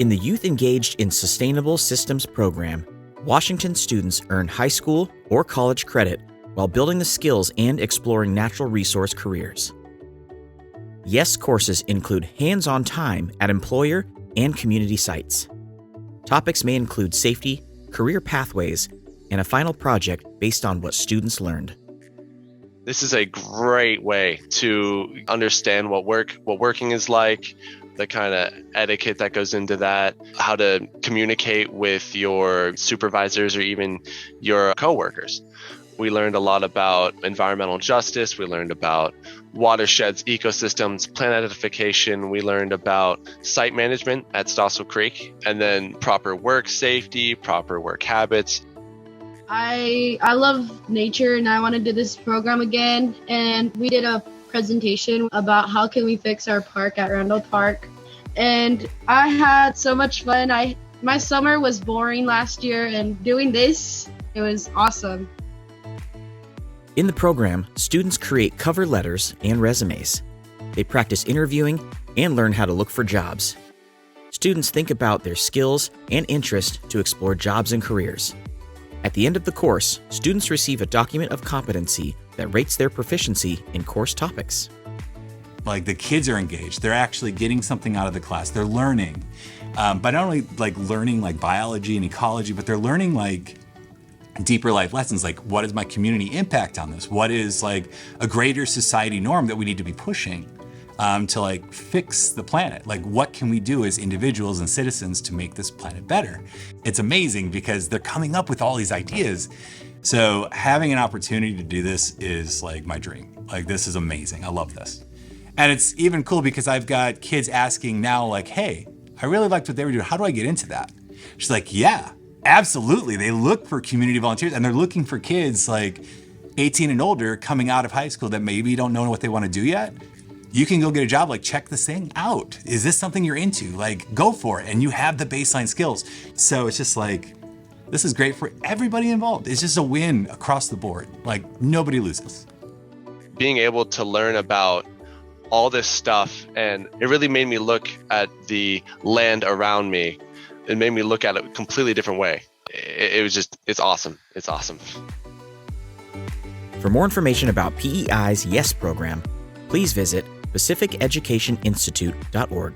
In the Youth Engaged in Sustainable Systems program, Washington students earn high school or college credit while building the skills and exploring natural resource careers. YESS courses include hands-on time at employer and community sites. Topics may include safety, career pathways, and a final project based on what students learned. This is a great way to understand what working is like, the kind of etiquette that goes into that, how to communicate with your supervisors or even your coworkers. We learned a lot about environmental justice. We learned about watersheds, ecosystems, plant identification. We learned about site management at Stossel Creek, and then proper work safety, proper work habits. I love nature and I want to do this program again. And we did a presentation about how can we fix our park at Randall Park. And I had so much fun. My summer was boring last year, and doing this, it was awesome. In the program, students create cover letters and resumes. They practice interviewing and learn how to look for jobs. Students think about their skills and interest to explore jobs and careers. At the end of the course, students receive a document of competency that rates their proficiency in course topics. Like, the kids are engaged. They're actually getting something out of the class. They're learning, but not only learning biology and ecology, but they're learning deeper life lessons, like what is my community impact on this? What is a greater society norm that we need to be pushing to fix the planet? What can we do as individuals and citizens to make this planet better? It's amazing because they're coming up with all these ideas. So having an opportunity to do this is my dream. This is amazing. I love this. And it's even cool because I've got kids asking now, hey, I really liked what they were doing. How do I get into that? She's like, yeah, absolutely. They look for community volunteers, and they're looking for kids 18 and older coming out of high school that maybe don't know what they want to do yet. You can go get a job, check this thing out. Is this something you're into? Go for it. And you have the baseline skills. So it's just this is great for everybody involved. It's just a win across the board. Nobody loses. Being able to learn about all this stuff, and it really made me look at the land around me. It made me look at it a completely different way. It's awesome. It's awesome. For more information about PEI's YESS program, please visit pacificeducationinstitute.org.